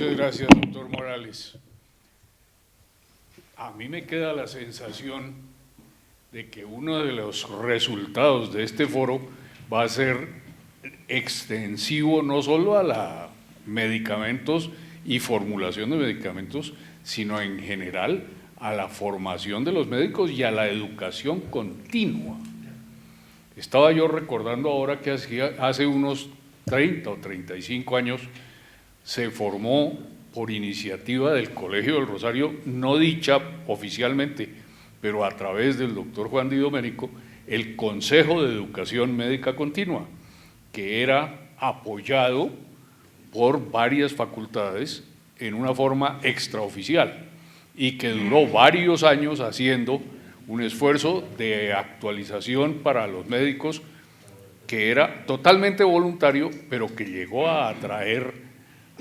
Muchas gracias, doctor Morales. A mí me queda la sensación de que uno de los resultados de este foro va a ser extensivo no solo a la medicamentos y formulación de medicamentos, sino en general a la formación de los médicos y a la educación continua. Estaba yo recordando ahora que hace unos 30 o 35 años se formó por iniciativa del Colegio del Rosario, no dicha oficialmente, pero a través del doctor Juan Di Domenico, el Consejo de Educación Médica Continua, que era apoyado por varias facultades en una forma extraoficial y que duró varios años haciendo un esfuerzo de actualización para los médicos que era totalmente voluntario, pero que llegó a atraer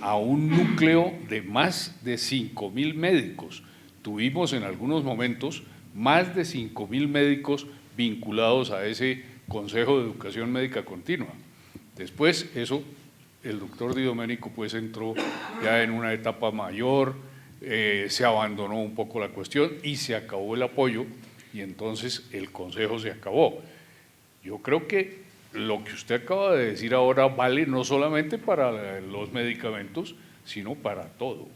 a un núcleo de más de 5.000 médicos. Tuvimos en algunos momentos más de 5.000 médicos vinculados a ese Consejo de Educación Médica Continua. Después eso, el doctor Di Domenico pues entró ya en una etapa mayor, se abandonó un poco la cuestión y se acabó el apoyo y entonces el consejo se acabó. Yo creo que lo que usted acaba de decir ahora vale no solamente para los medicamentos, sino para todo.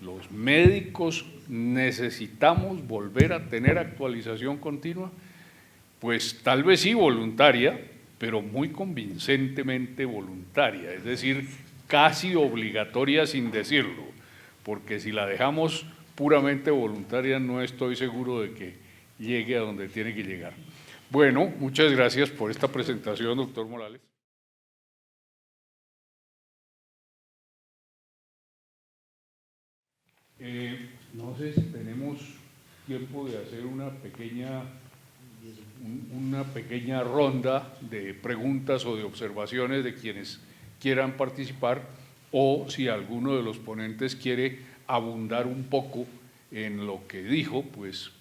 Los médicos necesitamos volver a tener actualización continua, pues tal vez sí voluntaria, pero muy convincentemente voluntaria, es decir, casi obligatoria sin decirlo, porque si la dejamos puramente voluntaria no estoy seguro de que llegue a donde tiene que llegar. Bueno, muchas gracias por esta presentación, doctor Morales. No sé si tenemos tiempo de hacer una pequeña ronda de preguntas o de observaciones de quienes quieran participar, o si alguno de los ponentes quiere abundar un poco en lo que dijo, pues…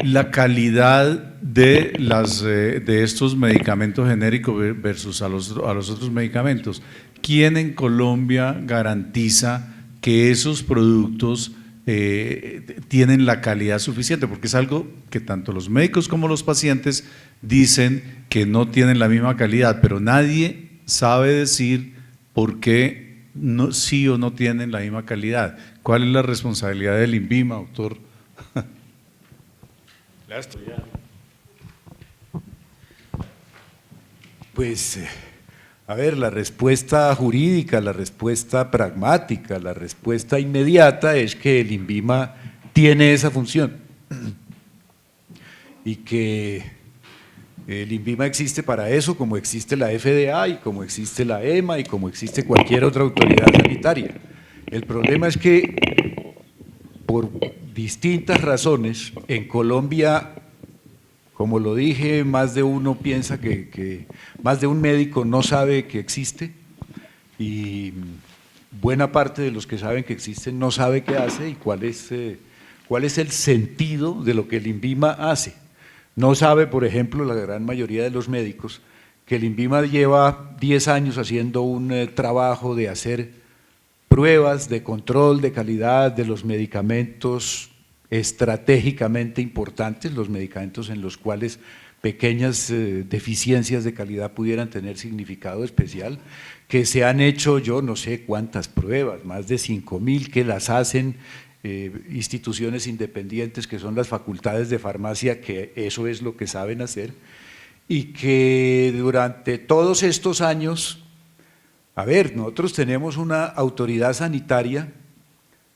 La calidad de estos medicamentos genéricos versus a los otros medicamentos. ¿Quién en Colombia garantiza que esos productos tienen la calidad suficiente? Porque es algo que tanto los médicos como los pacientes dicen que no tienen la misma calidad, pero nadie sabe decir por qué no, sí o no tienen la misma calidad. ¿Cuál es la responsabilidad del INVIMA, doctor? Pues, a ver, la respuesta jurídica, la respuesta pragmática, la respuesta inmediata es que el INVIMA tiene esa función y que el INVIMA existe para eso, como existe la FDA y como existe la EMA y como existe cualquier otra autoridad sanitaria. El problema es que por distintas razones en Colombia, como lo dije, más de uno piensa más de un médico no sabe que existe y buena parte de los que saben que existe no sabe qué hace y cuál es el sentido de lo que el INVIMA hace. No sabe, por ejemplo, la gran mayoría de los médicos que el INVIMA lleva 10 años haciendo un trabajo de hacer pruebas de control de calidad de los medicamentos estratégicamente importantes, los medicamentos en los cuales pequeñas deficiencias de calidad pudieran tener significado especial, que se han hecho yo no sé cuántas pruebas, más de 5.000 que las hacen instituciones independientes que son las facultades de farmacia, que eso es lo que saben hacer, y que durante todos estos años, a ver, nosotros tenemos una autoridad sanitaria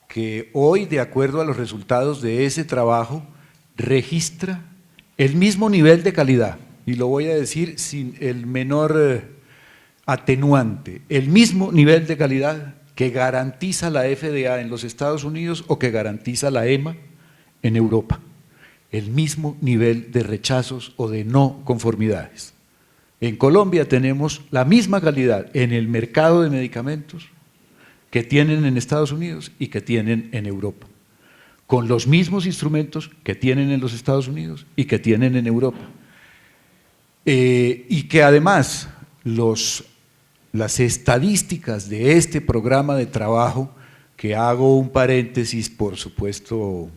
que hoy, de acuerdo a los resultados de ese trabajo, registra el mismo nivel de calidad, y lo voy a decir sin el menor atenuante, el mismo nivel de calidad que garantiza la FDA en los Estados Unidos o que garantiza la EMA en Europa, el mismo nivel de rechazos o de no conformidades. En Colombia tenemos la misma calidad en el mercado de medicamentos que tienen en Estados Unidos y que tienen en Europa, con los mismos instrumentos que tienen en los Estados Unidos y que tienen en Europa. Y que además los las estadísticas de este programa de trabajo, que hago un paréntesis, por supuesto,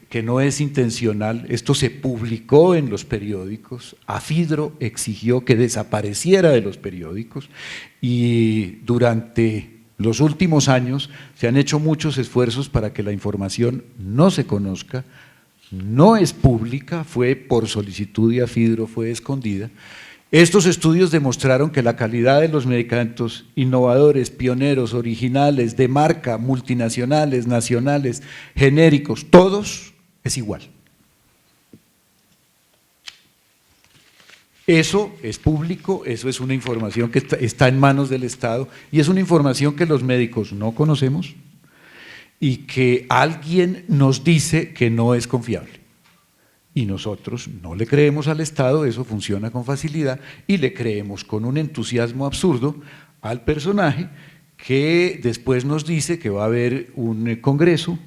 que no es intencional, esto se publicó en los periódicos, AFIDRO exigió que desapareciera de los periódicos y durante los últimos años se han hecho muchos esfuerzos para que la información no se conozca, no es pública, fue por solicitud de AFIDRO, fue escondida. Estos estudios demostraron que la calidad de los medicamentos innovadores, pioneros, originales, de marca, multinacionales, nacionales, genéricos, todos es igual. Eso es público, eso es una información que está en manos del Estado y es una información que los médicos no conocemos y que alguien nos dice que no es confiable. Y nosotros no le creemos al Estado, eso funciona con facilidad, y le creemos con un entusiasmo absurdo al personaje que después nos dice que va a haber un congreso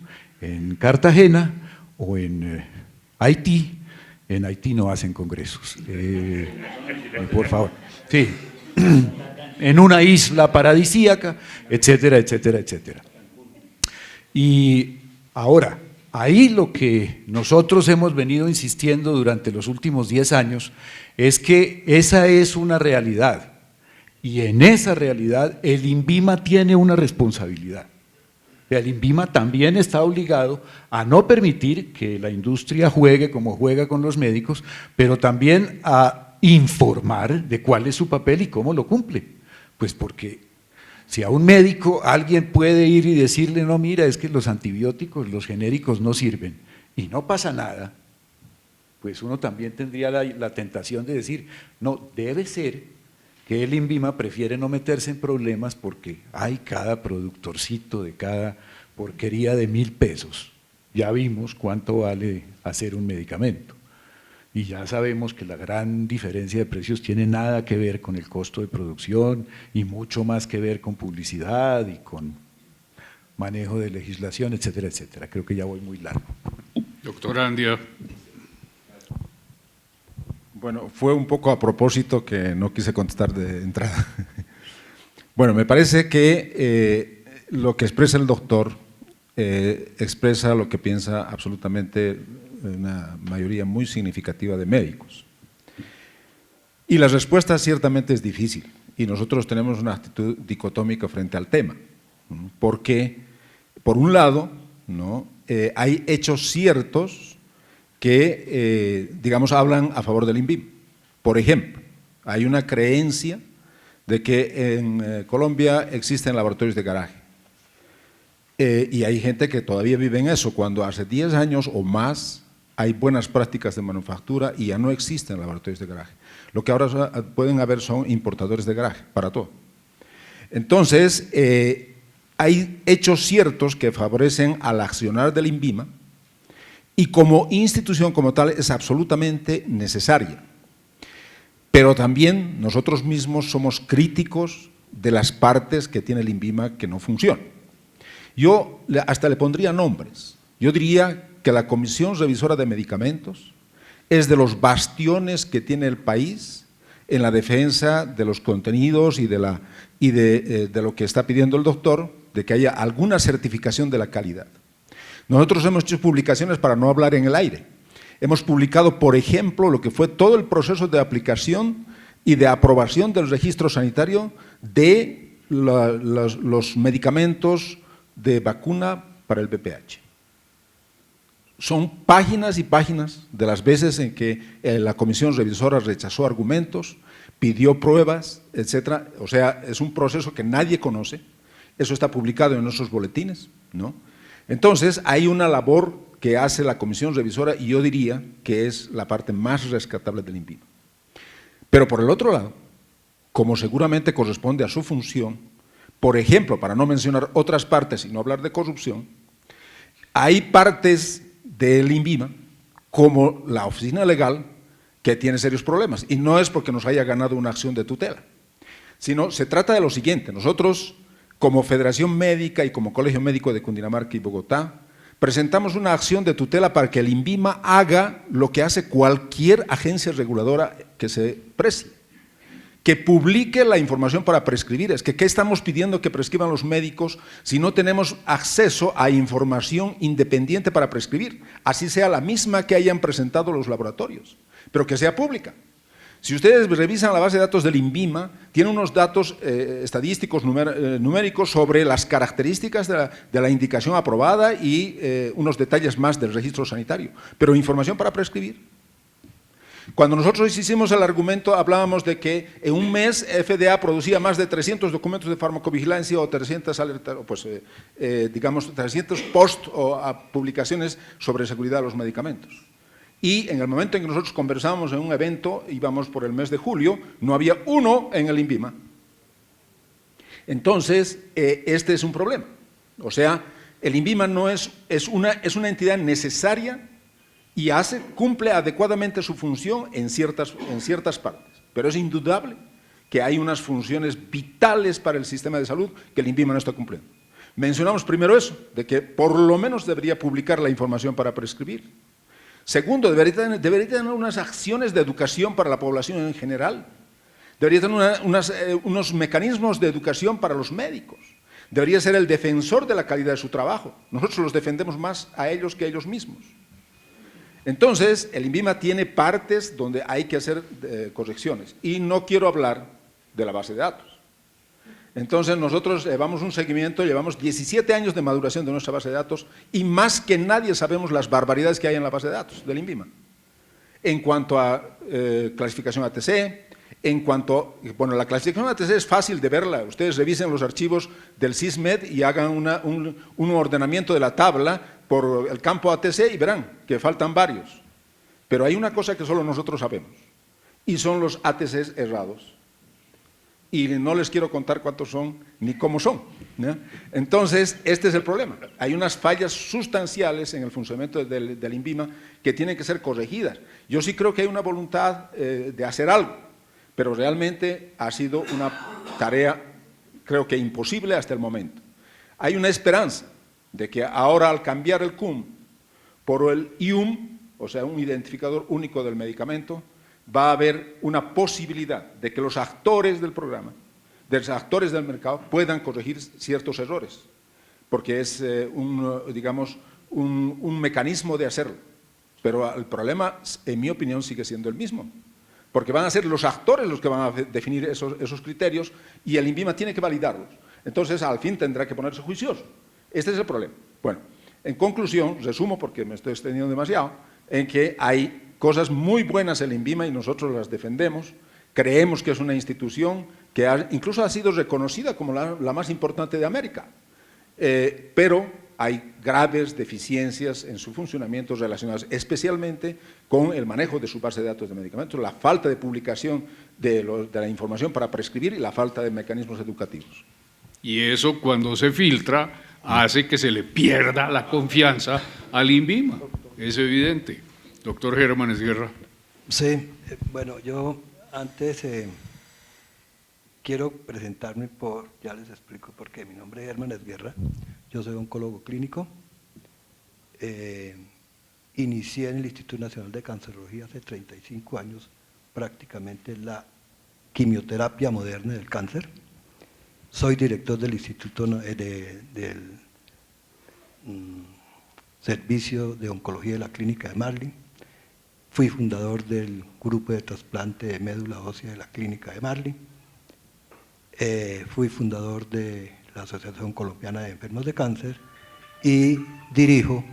en Cartagena o en Haití. En Haití no hacen congresos, por favor, sí, en una isla paradisíaca, etcétera, etcétera, etcétera. Y ahora, ahí lo que nosotros hemos venido insistiendo durante los últimos 10 años es que esa es una realidad y en esa realidad el INVIMA tiene una responsabilidad. El INVIMA también está obligado a no permitir que la industria juegue como juega con los médicos, pero también a informar de cuál es su papel y cómo lo cumple. Pues porque si a un médico alguien puede ir y decirle, no, mira, es que los antibióticos, los genéricos no sirven y no pasa nada, pues uno también tendría la tentación de decir, no, debe ser que el INVIMA prefiere no meterse en problemas porque hay cada productorcito de cada porquería de 1.000 pesos. Ya vimos cuánto vale hacer un medicamento. Y ya sabemos que la gran diferencia de precios tiene nada que ver con el costo de producción y mucho más que ver con publicidad y con manejo de legislación, etcétera, etcétera. Creo que ya voy muy largo. Doctor Andia. Bueno, fue un poco a propósito que no quise contestar de entrada. Bueno, me parece que lo que expresa el doctor expresa lo que piensa absolutamente una mayoría muy significativa de médicos. Y la respuesta ciertamente es difícil y nosotros tenemos una actitud dicotómica frente al tema, porque por un lado, ¿no?, hay hechos ciertos que, digamos, hablan a favor del INVIMA. Por ejemplo, hay una creencia de que en Colombia existen laboratorios de garaje. Y hay gente que todavía vive en eso, cuando hace 10 años o más hay buenas prácticas de manufactura y ya no existen laboratorios de garaje. Lo que ahora pueden haber son importadores de garaje, para todo. Entonces, hay hechos ciertos que favorecen al accionar del INVIMA, y como institución como tal es absolutamente necesaria. Pero también nosotros mismos somos críticos de las partes que tiene el INVIMA que no funcionan. Yo hasta le pondría nombres. Yo diría que la Comisión Revisora de Medicamentos es de los bastiones que tiene el país en la defensa de los contenidos y de lo que está pidiendo el doctor, de que haya alguna certificación de la calidad. Nosotros hemos hecho publicaciones para no hablar en el aire. Hemos publicado, por ejemplo, lo que fue todo el proceso de aplicación y de aprobación del registro sanitario de los medicamentos de vacuna para el VPH. Son páginas y páginas de las veces en que la comisión revisora rechazó argumentos, pidió pruebas, etcétera. O sea, es un proceso que nadie conoce. Eso está publicado en nuestros boletines, ¿no? Entonces, hay una labor que hace la comisión revisora y yo diría que es la parte más rescatable del INVIMA. Pero por el otro lado, como seguramente corresponde a su función, por ejemplo, para no mencionar otras partes y no hablar de corrupción, hay partes del INVIMA, como la oficina legal, que tiene serios problemas. Y no es porque nos haya ganado una acción de tutela, sino se trata de lo siguiente. Nosotros, como Federación Médica y como Colegio Médico de Cundinamarca y Bogotá, presentamos una acción de tutela para que el INVIMA haga lo que hace cualquier agencia reguladora que se precie, que publique la información para prescribir. Es que ¿qué estamos pidiendo que prescriban los médicos si no tenemos acceso a información independiente para prescribir? Así sea la misma que hayan presentado los laboratorios, pero que sea pública. Si ustedes revisan la base de datos del INVIMA, tiene unos datos estadísticos numéricos sobre las características de la indicación aprobada y unos detalles más del registro sanitario, pero información para prescribir. Cuando nosotros hicimos el argumento, hablábamos de que en un mes FDA producía más de 300 documentos de farmacovigilancia o 300 alertas, pues, digamos 300 post o publicaciones sobre seguridad de los medicamentos. Y en el momento en que nosotros conversábamos en un evento, íbamos por el mes de julio, no había uno en el INVIMA. Entonces, este es un problema. O sea, el INVIMA no es una entidad necesaria y cumple adecuadamente su función en ciertas partes. Pero es indudable que hay unas funciones vitales para el sistema de salud que el INVIMA no está cumpliendo. Mencionamos primero eso, de que por lo menos debería publicar la información para prescribir. Segundo, debería tener unas acciones de educación para la población en general. Debería tener unos mecanismos de educación para los médicos. Debería ser el defensor de la calidad de su trabajo. Nosotros los defendemos más a ellos que a ellos mismos. Entonces, el INVIMA tiene partes donde hay que hacer correcciones y no quiero hablar de la base de datos. Entonces, nosotros llevamos un seguimiento, llevamos 17 años de maduración de nuestra base de datos y más que nadie sabemos las barbaridades que hay en la base de datos del INVIMA. En cuanto a clasificación ATC, en cuanto, bueno, la clasificación ATC es fácil de verla, ustedes revisen los archivos del SISMED y hagan un ordenamiento de la tabla por el campo ATC y verán que faltan varios. Pero hay una cosa que solo nosotros sabemos, y son los ATCs errados. Y no les quiero contar cuántos son ni cómo son, ¿no? Entonces, este es el problema. Hay unas fallas sustanciales en el funcionamiento del INVIMA que tienen que ser corregidas. Yo sí creo que hay una voluntad de hacer algo, pero realmente ha sido una tarea, creo que imposible hasta el momento. Hay una esperanza de que ahora al cambiar el CUM por el IUM, o sea, un identificador único del medicamento, va a haber una posibilidad de que los actores del programa, de los actores del mercado, puedan corregir ciertos errores, porque es digamos, un mecanismo de hacerlo. Pero el problema, en mi opinión, sigue siendo el mismo, porque van a ser los actores los que van a definir esos criterios y el INVIMA tiene que validarlos. Entonces, al fin tendrá que ponerse juicioso. Este es el problema. Bueno, en conclusión, resumo porque me estoy extendiendo demasiado, en que hay cosas muy buenas en el INVIMA y nosotros las defendemos, creemos que es una institución que incluso ha sido reconocida como la más importante de América, pero hay graves deficiencias en su funcionamiento relacionadas especialmente con el manejo de su base de datos de medicamentos, la falta de publicación de la información para prescribir y la falta de mecanismos educativos. Y eso, cuando se filtra, hace que se le pierda la confianza al INVIMA, es evidente. Doctor Germán Esguerra. Sí, bueno, yo antes quiero presentarme ya les explico por qué. Mi nombre es Germán Esguerra, yo soy oncólogo clínico, inicié en el Instituto Nacional de Cancerología hace 35 años, prácticamente la quimioterapia moderna del cáncer. Soy director del Instituto del Servicio de Oncología de la Clínica de Marley. Fui fundador del grupo de trasplante de médula ósea de la Clínica de Marley. Fui fundador de la Asociación Colombiana de Enfermos de Cáncer y dirijo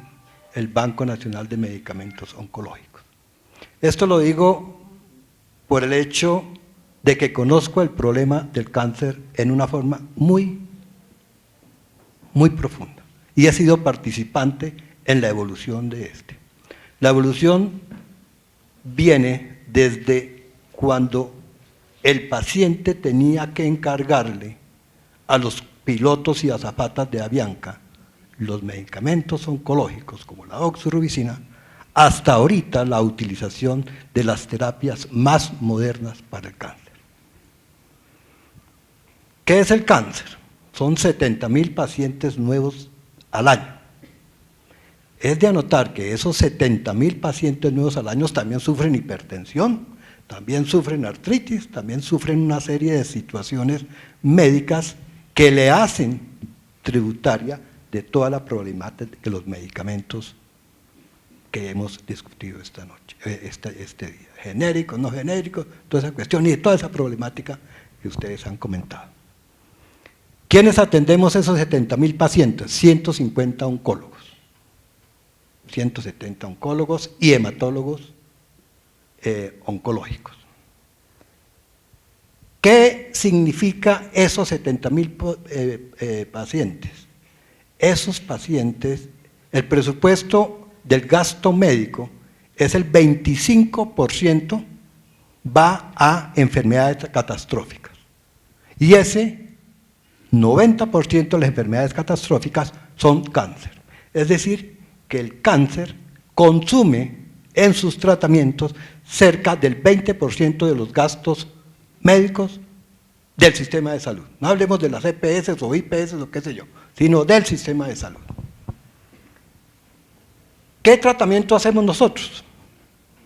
el Banco Nacional de Medicamentos Oncológicos. Esto lo digo por el hecho de que conozco el problema del cáncer en una forma muy profunda y he sido participante en la evolución de este. La evolución viene desde cuando el paciente tenía que encargarle a los pilotos y azafatas de Avianca los medicamentos oncológicos como la doxorubicina, hasta ahorita la utilización de las terapias más modernas para el cáncer. ¿Qué es el cáncer? Son 70.000 pacientes nuevos al año. Es de anotar que esos 70.000 pacientes nuevos al año también sufren hipertensión, también sufren artritis, también sufren una serie de situaciones médicas que le hacen tributaria de toda la problemática de los medicamentos que hemos discutido esta noche, este día. Genéricos, no genéricos, toda esa cuestión y de toda esa problemática que ustedes han comentado. ¿Quiénes atendemos esos 70.000 pacientes? 150 oncólogos, 170 oncólogos y hematólogos oncológicos. ¿Qué significa esos 70.000 pacientes? Esos pacientes, el presupuesto del gasto médico es el 25% va a enfermedades catastróficas. Y ese 90% de las enfermedades catastróficas son cáncer. Es decir, que el cáncer consume en sus tratamientos cerca del 20% de los gastos médicos del sistema de salud. No hablemos de las EPS o IPS o qué sé yo, sino del sistema de salud. ¿Qué tratamiento hacemos nosotros?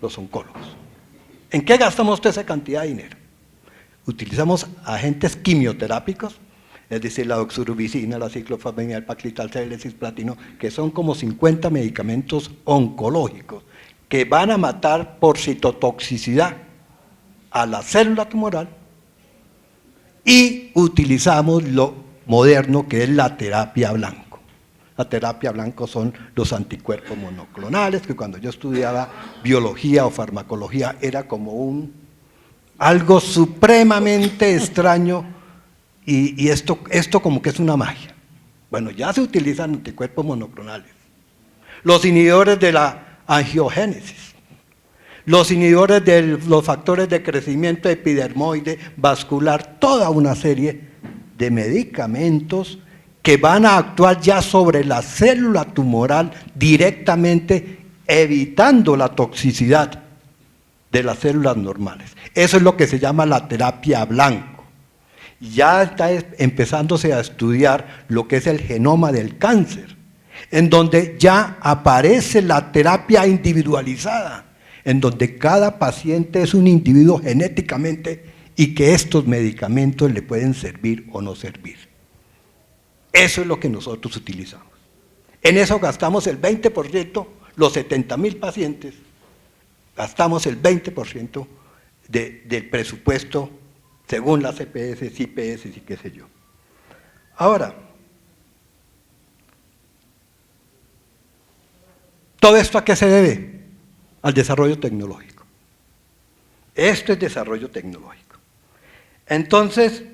Los oncólogos. ¿En qué gastamos toda esa cantidad de dinero? Utilizamos agentes quimioterápicos, es decir, la doxorubicina, la ciclofosfamida, el paclitaxel, el cisplatino, que son como 50 medicamentos oncológicos que van a matar por citotoxicidad a la célula tumoral, y utilizamos lo moderno que es la terapia blanco. La terapia blanco son los anticuerpos monoclonales, que cuando yo estudiaba biología o farmacología era como algo supremamente extraño, y esto como que es una magia. Bueno, ya se utilizan anticuerpos monoclonales. Los inhibidores de la angiogénesis, los inhibidores de los factores de crecimiento epidermoide, vascular, toda una serie de medicamentos que van a actuar ya sobre la célula tumoral directamente, evitando la toxicidad de las células normales. Eso es lo que se llama la terapia blanco. Ya está empezándose a estudiar lo que es el genoma del cáncer, en donde ya aparece la terapia individualizada, en donde cada paciente es un individuo genéticamente y que estos medicamentos le pueden servir o no servir. Eso es lo que nosotros utilizamos. En eso gastamos el 20%, los 70.000 pacientes, gastamos el 20% del presupuesto según las EPS, IPS y qué sé yo. Ahora, ¿todo esto a qué se debe? Al desarrollo tecnológico. Esto es desarrollo tecnológico. Entonces,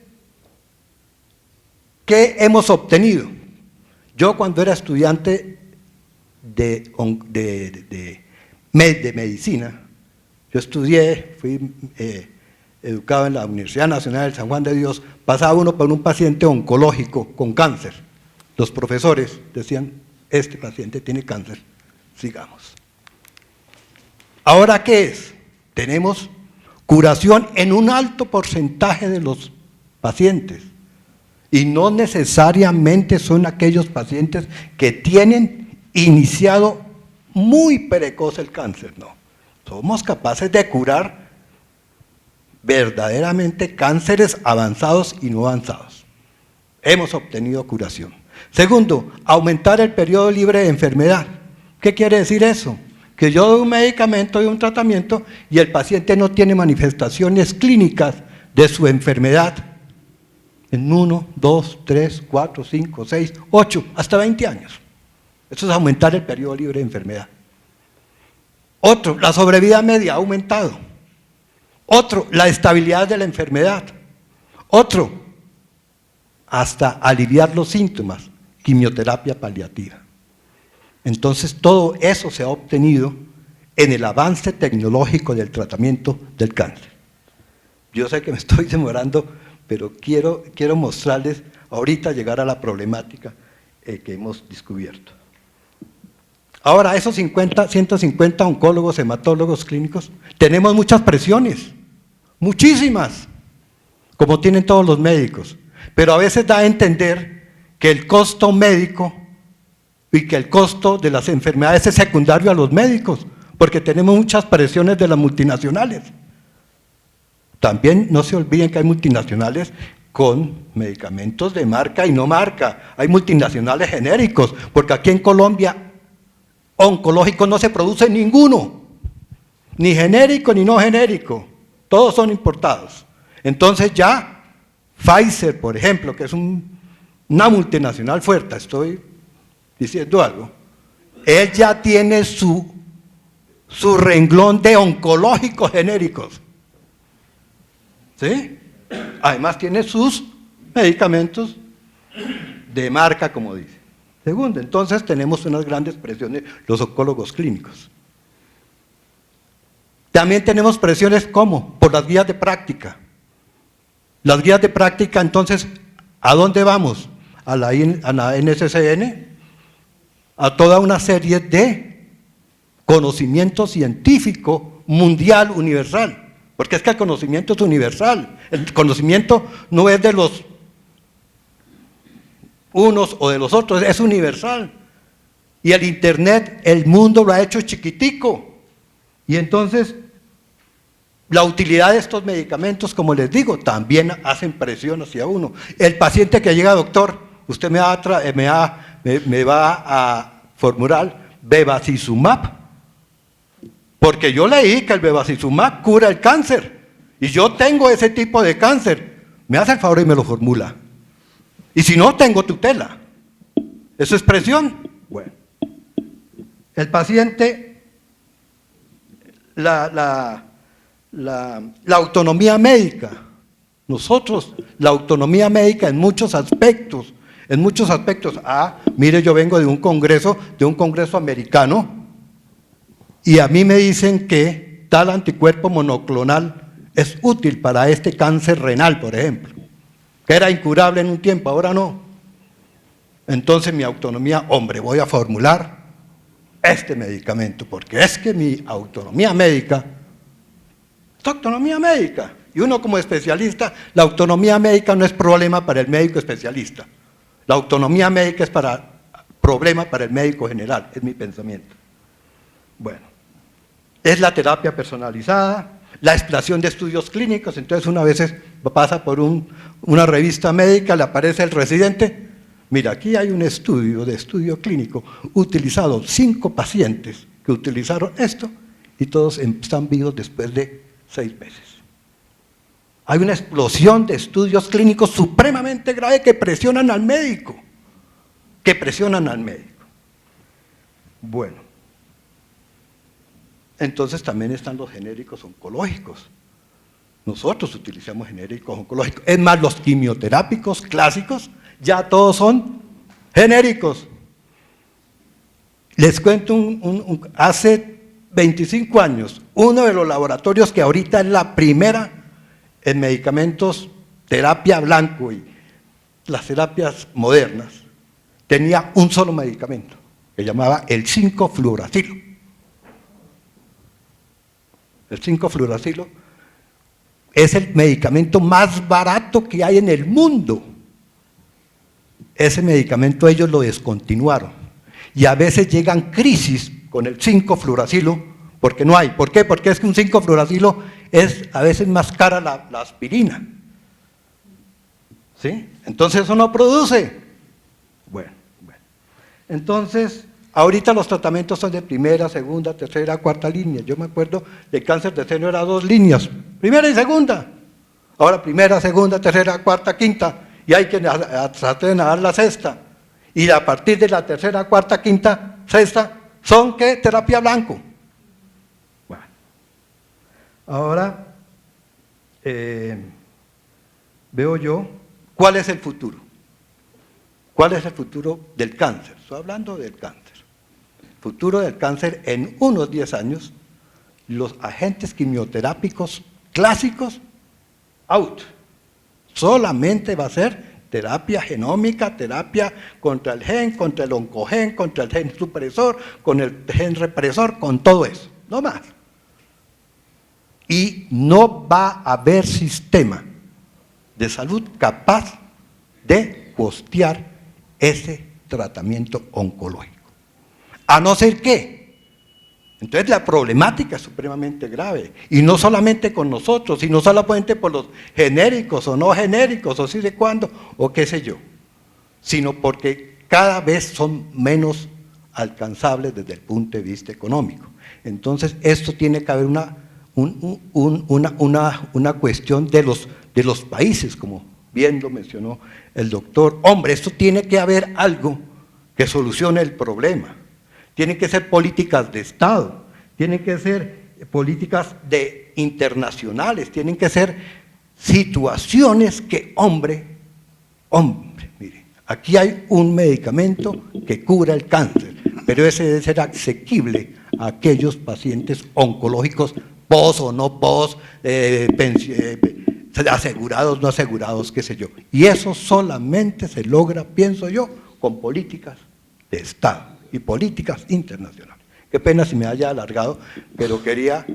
¿qué hemos obtenido? Yo cuando era estudiante de medicina, yo estudié, fui educado en la Universidad Nacional del San Juan de Dios, pasaba uno por un paciente oncológico con cáncer. Los profesores decían, este paciente tiene cáncer, sigamos. ¿Ahora qué es? Tenemos curación en un alto porcentaje de los pacientes. Y no necesariamente son aquellos pacientes que tienen iniciado muy precoz el cáncer, no. Somos capaces de curar verdaderamente cánceres avanzados y no avanzados. Hemos obtenido curación. Segundo, aumentar el periodo libre de enfermedad. ¿Qué quiere decir eso? Que yo doy un medicamento y un tratamiento y el paciente no tiene manifestaciones clínicas de su enfermedad en 1, 2, 3, 4, 5, 6, 8, hasta 20 años. Eso es aumentar el periodo libre de enfermedad. Otro, la sobrevida media ha aumentado. Otro, la estabilidad de la enfermedad. Otro, hasta aliviar los síntomas, quimioterapia paliativa. Entonces, todo eso se ha obtenido en el avance tecnológico del tratamiento del cáncer. Yo sé que me estoy demorando, pero quiero mostrarles ahorita llegar a la problemática que hemos descubierto. Ahora, esos 150 oncólogos, hematólogos clínicos, tenemos muchas presiones, muchísimas, como tienen todos los médicos, pero a veces da a entender que el costo médico y que el costo de las enfermedades es secundario a los médicos, porque tenemos muchas presiones de las multinacionales. también no se olviden que hay multinacionales con medicamentos de marca y no marca. Hay multinacionales genéricos, porque aquí en Colombia oncológico no se produce ninguno, ni genérico ni no genérico, todos son importados. Entonces ya Pfizer, por ejemplo, que es una multinacional fuerte, estoy diciendo algo, él ya tiene su renglón de oncológicos genéricos, ¿sí? Además tiene sus medicamentos de marca, como dice. Segundo, entonces tenemos unas grandes presiones los oncólogos clínicos. También tenemos presiones, ¿cómo? Por las guías de práctica. Las guías de práctica, entonces, ¿a dónde vamos? A la NCCN, a toda una serie de conocimiento científico mundial, universal. Porque es que el conocimiento es universal. El conocimiento no es de los unos o de los otros, es universal. Y el Internet, el mundo lo ha hecho chiquitico. Y entonces, la utilidad de estos medicamentos, como les digo, también hacen presión hacia uno. El paciente que llega, doctor, usted me va a formular bevacizumab, porque yo leí que el bevacizumab cura el cáncer, y yo tengo ese tipo de cáncer. Me hace el favor y me lo formula. Y si no, tengo tutela. ¿Eso es presión? Bueno. El paciente, la autonomía médica. Nosotros, la autonomía médica en muchos aspectos. Mire, yo vengo de un congreso americano, y a mí me dicen que tal anticuerpo monoclonal es útil para este cáncer renal, por ejemplo, que era incurable en un tiempo, ahora no. Entonces mi autonomía, hombre, voy a formular este medicamento, porque es que mi autonomía médica es autonomía médica. Y uno como especialista, la autonomía médica no es problema para el médico especialista. La autonomía médica es problema para el médico general, es mi pensamiento. Bueno. Es la terapia personalizada, la exploración de estudios clínicos. Entonces una vez pasa por una revista médica, le aparece el residente, mira, aquí hay un estudio clínico, utilizado 5 pacientes que utilizaron esto y todos están vivos después de 6 meses. Hay una explosión de estudios clínicos supremamente grave que presionan al médico, Bueno. Entonces también están los genéricos oncológicos. Nosotros utilizamos genéricos oncológicos. Es más, los quimioterápicos clásicos ya todos son genéricos. Les cuento, hace 25 años, uno de los laboratorios que ahorita es la primera en medicamentos, terapia blanco y las terapias modernas, tenía un solo medicamento, que llamaba el 5-fluoracilo. El 5-fluoracilo es el medicamento más barato que hay en el mundo. Ese medicamento ellos lo descontinuaron. Y a veces llegan crisis con el 5-fluoracilo porque no hay. ¿Por qué? Porque es que un 5-fluoracilo es a veces más cara la aspirina. ¿Sí? Entonces eso no produce. Bueno. Entonces, ahorita los tratamientos son de primera, segunda, tercera, cuarta línea. Yo me acuerdo del cáncer de seno era 2 líneas, primera y segunda. Ahora primera, segunda, tercera, cuarta, quinta, y hay que tratar de dar la sexta. Y a partir de la tercera, cuarta, quinta, sexta, ¿son qué? Terapia blanco. Bueno. Ahora, veo yo, ¿cuál es el futuro? ¿Cuál es el futuro del cáncer? Estoy hablando del cáncer. Futuro del cáncer en unos 10 años, los agentes quimioterápicos clásicos, out. Solamente va a ser terapia genómica, terapia contra el gen, contra el oncogen, contra el gen supresor, con el gen represor, con todo eso, no más. Y no va a haber sistema de salud capaz de costear ese tratamiento oncológico. A no ser que Entonces la problemática es supremamente grave, y no solamente con nosotros, y no solamente por los genéricos o no genéricos, o sí de cuándo, o qué sé yo, sino porque cada vez son menos alcanzables desde el punto de vista económico. Entonces esto tiene que haber una cuestión de los países, como bien lo mencionó el doctor. Hombre, esto tiene que haber algo que solucione el problema. Tienen que ser políticas de Estado, tienen que ser políticas internacionales, tienen que ser situaciones que, hombre, mire, aquí hay un medicamento que cura el cáncer, pero ese debe ser asequible a aquellos pacientes oncológicos, pos o no pos, asegurados, no asegurados, qué sé yo. Y eso solamente se logra, pienso yo, con políticas de Estado y políticas internacionales. Qué pena si me haya alargado, pero quería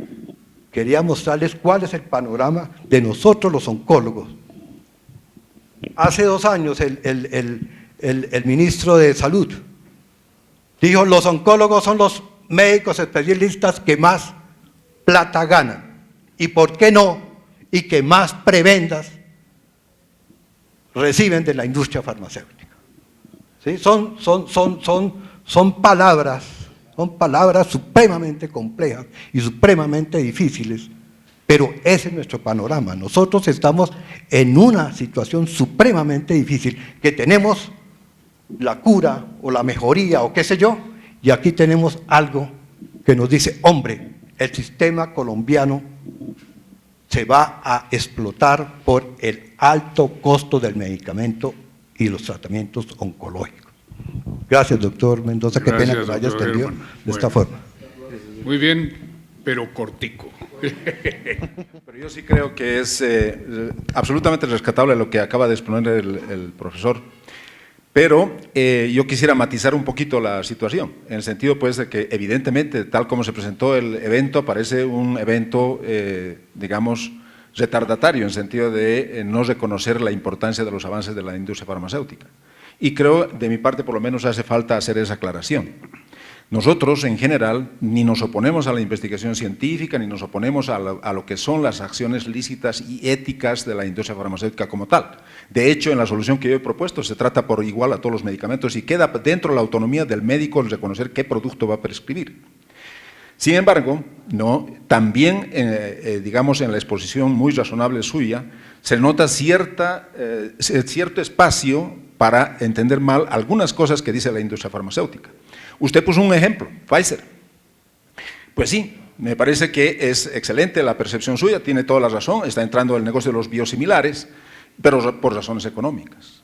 mostrarles cuál es el panorama de nosotros los oncólogos. Hace 2 años el ministro de Salud dijo: los oncólogos son los médicos especialistas que más plata ganan, y por qué no, y que más prebendas reciben de la industria farmacéutica. ¿Sí? Son palabras supremamente complejas y supremamente difíciles, pero ese es nuestro panorama. Nosotros estamos en una situación supremamente difícil, que tenemos la cura o la mejoría o qué sé yo, y aquí tenemos algo que nos dice: hombre, el sistema colombiano se va a explotar por el alto costo del medicamento y los tratamientos oncológicos. Gracias, doctor Mendoza, qué pena que lo haya extendido de esta forma. Muy bien, pero cortico. Pero yo sí creo que es absolutamente rescatable lo que acaba de exponer el profesor, pero yo quisiera matizar un poquito la situación, en el sentido pues de que evidentemente, tal como se presentó el evento, parece un evento, digamos, retardatario, en el sentido de no reconocer la importancia de los avances de la industria farmacéutica. Y creo, de mi parte por lo menos, hace falta hacer esa aclaración. Nosotros, en general, ni nos oponemos a la investigación científica, ni nos oponemos a lo que son las acciones lícitas y éticas de la industria farmacéutica como tal. De hecho, en la solución que yo he propuesto, se trata por igual a todos los medicamentos y queda dentro de la autonomía del médico el reconocer qué producto va a prescribir. Sin embargo, también, digamos, en la exposición muy razonable suya, se nota cierto espacio para entender mal algunas cosas que dice la industria farmacéutica. Usted puso un ejemplo, Pfizer. Pues sí, me parece que es excelente la percepción suya, tiene toda la razón, está entrando en el negocio de los biosimilares, pero por razones económicas.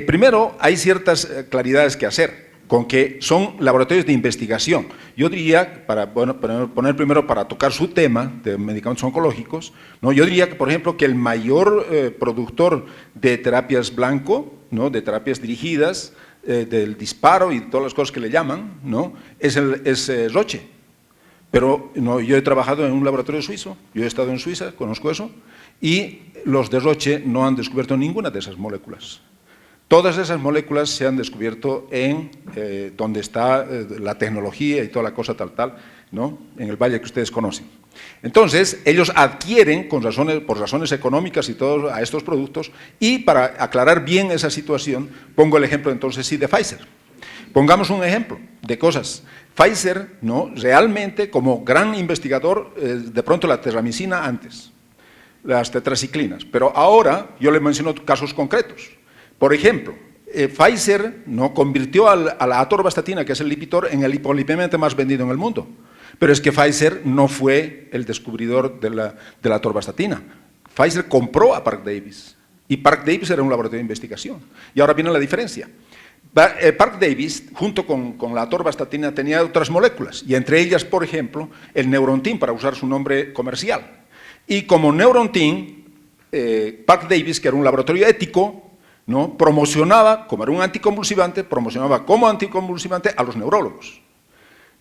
Primero, hay ciertas claridades que hacer, con que son laboratorios de investigación. Yo diría, para poner primero, para tocar su tema de medicamentos oncológicos, yo diría que, por ejemplo, que el mayor productor de terapias blanco, de terapias dirigidas, del disparo y todas las cosas que le llaman, es Roche. Pero yo he trabajado en un laboratorio suizo, yo he estado en Suiza, conozco eso, y los de Roche no han descubierto ninguna de esas moléculas. Todas esas moléculas se han descubierto en donde está la tecnología y toda la cosa tal, en el valle que ustedes conocen. Entonces, ellos adquieren por razones económicas y todo a estos productos, y para aclarar bien esa situación, pongo el ejemplo entonces sí de Pfizer. Pongamos un ejemplo de cosas. Pfizer, realmente como gran investigador, de pronto la terramicina antes, las tetraciclinas, pero ahora yo le menciono casos concretos. Por ejemplo, Pfizer convirtió a la atorvastatina, que es el Lipitor, en el hipolipémente más vendido en el mundo. Pero es que Pfizer no fue el descubridor de la atorvastatina. Pfizer compró a Parke Davis, y Parke Davis era un laboratorio de investigación. Y ahora viene la diferencia. Parke Davis, junto con la atorvastatina, tenía otras moléculas, y entre ellas, por ejemplo, el Neurontin, para usar su nombre comercial. Y como Neurontin, Parke Davis, que era un laboratorio ético, promocionaba, como era un anticonvulsivante, promocionaba como anticonvulsivante a los neurólogos.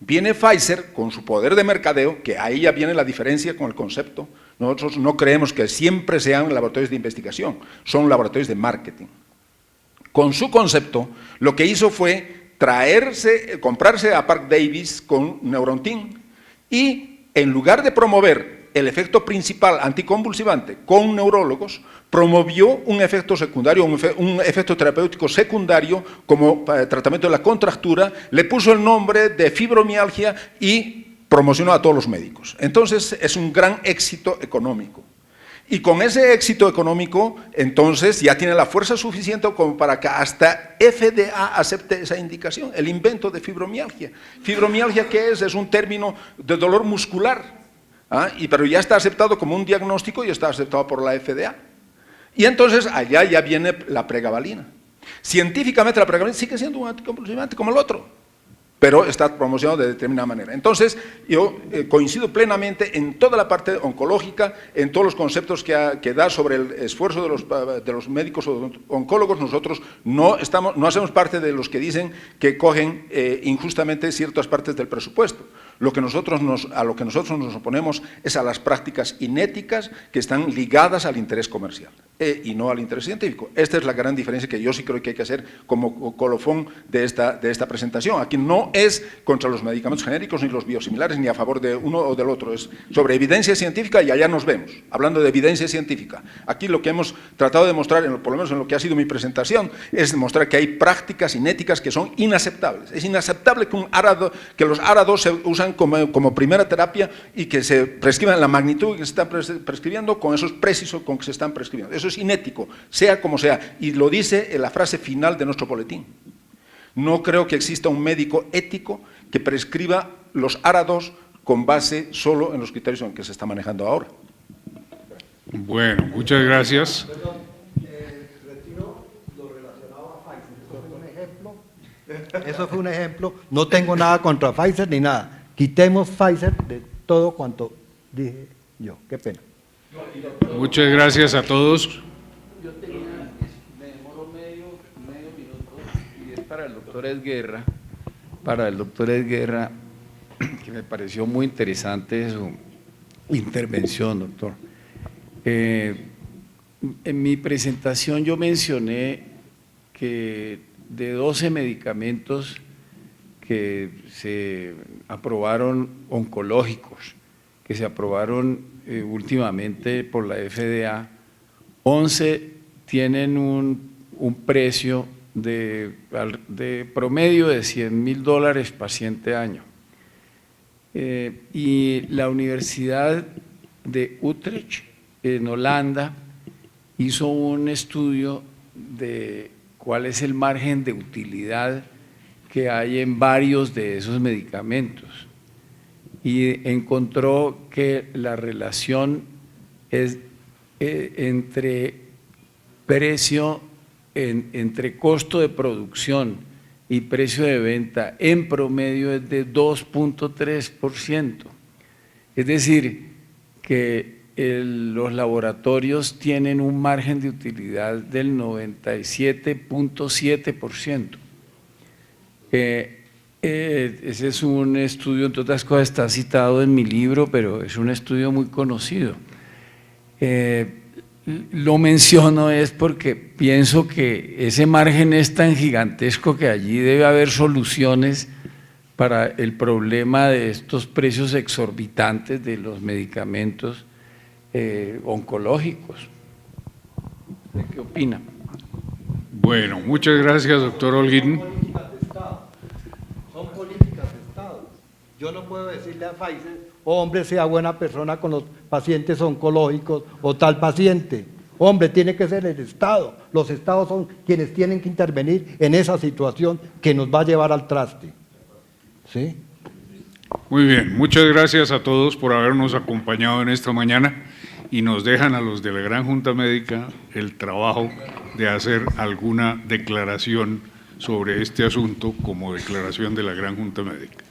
Viene Pfizer con su poder de mercadeo, que ahí ya viene la diferencia con el concepto. Nosotros no creemos que siempre sean laboratorios de investigación, son laboratorios de marketing. Con su concepto, lo que hizo fue comprarse a Parke Davis con Neurontin, Y en lugar de promover el efecto principal anticonvulsivante con neurólogos, promovió un efecto secundario, un efecto terapéutico secundario como tratamiento de la contractura, le puso el nombre de fibromialgia y promocionó a todos los médicos. Entonces es un gran éxito económico. Y con ese éxito económico, entonces ya tiene la fuerza suficiente como para que hasta FDA acepte esa indicación, el invento de fibromialgia. ¿Fibromialgia qué es? Es un término de dolor muscular, pero ya está aceptado como un diagnóstico y está aceptado por la FDA. Y entonces allá ya viene la pregabalina. Científicamente la pregabalina sigue siendo un anticonvulsivante como el otro, pero está promocionado de determinada manera. Entonces, yo coincido plenamente en toda la parte oncológica, en todos los conceptos que da sobre el esfuerzo de los médicos oncólogos. Nosotros no hacemos parte de los que dicen que cogen injustamente ciertas partes del presupuesto. A lo que nosotros nos oponemos es a las prácticas inéticas que están ligadas al interés comercial y no al interés científico. Esta es la gran diferencia que yo sí creo que hay que hacer como colofón de esta presentación. Aquí no es contra los medicamentos genéricos ni los biosimilares ni a favor de uno o del otro, es sobre evidencia científica y allá nos vemos, hablando de evidencia científica. Aquí lo que hemos tratado de demostrar, por lo menos en lo que ha sido mi presentación, es demostrar que hay prácticas inéticas que son inaceptables. Es inaceptable que los ARA2 se usan como primera terapia y que se prescriban la magnitud que se están prescribiendo con esos precisos con que se están prescribiendo. Eso es inético, sea como sea, y lo dice en la frase final de nuestro boletín. No creo que exista un médico ético que prescriba los ARA2 con base solo en los criterios en que se está manejando ahora. Bueno, muchas gracias. Perdón, retiro lo relacionado a Pfizer. Eso fue un ejemplo. Eso fue un ejemplo. No tengo nada contra Pfizer ni nada. Quitemos Pfizer de todo cuanto dije yo. Qué pena. Muchas gracias a todos. Yo me demoro medio minuto y es para el doctor Esguerra, que me pareció muy interesante su intervención, doctor. En mi presentación yo mencioné que de 12 medicamentos que se aprobaron oncológicos, que se aprobaron últimamente por la FDA, 11 tienen un precio de promedio de $100.000 paciente año. Y la Universidad de Utrecht, en Holanda, hizo un estudio de cuál es el margen de utilidad que hay en varios de esos medicamentos y encontró que la relación es entre precio, entre costo de producción y precio de venta en promedio es de 2.3%. Es decir, que los laboratorios tienen un margen de utilidad del 97.7%. Ese es un estudio, entre otras cosas está citado en mi libro, pero es un estudio muy conocido. Lo menciono es porque pienso que ese margen es tan gigantesco que allí debe haber soluciones para el problema de estos precios exorbitantes de los medicamentos oncológicos. ¿Qué opina? Bueno, muchas gracias, doctor Holguín. Son políticas de Estado. Yo no puedo decirle a Pfizer, hombre, sea buena persona con los pacientes oncológicos o tal paciente. Hombre, tiene que ser el Estado. Los Estados son quienes tienen que intervenir en esa situación que nos va a llevar al traste. ¿Sí? Muy bien, muchas gracias a todos por habernos acompañado en esta mañana y nos dejan a los de la Gran Junta Médica el trabajo de hacer alguna declaración sobre este asunto como declaración de la Gran Junta Médica.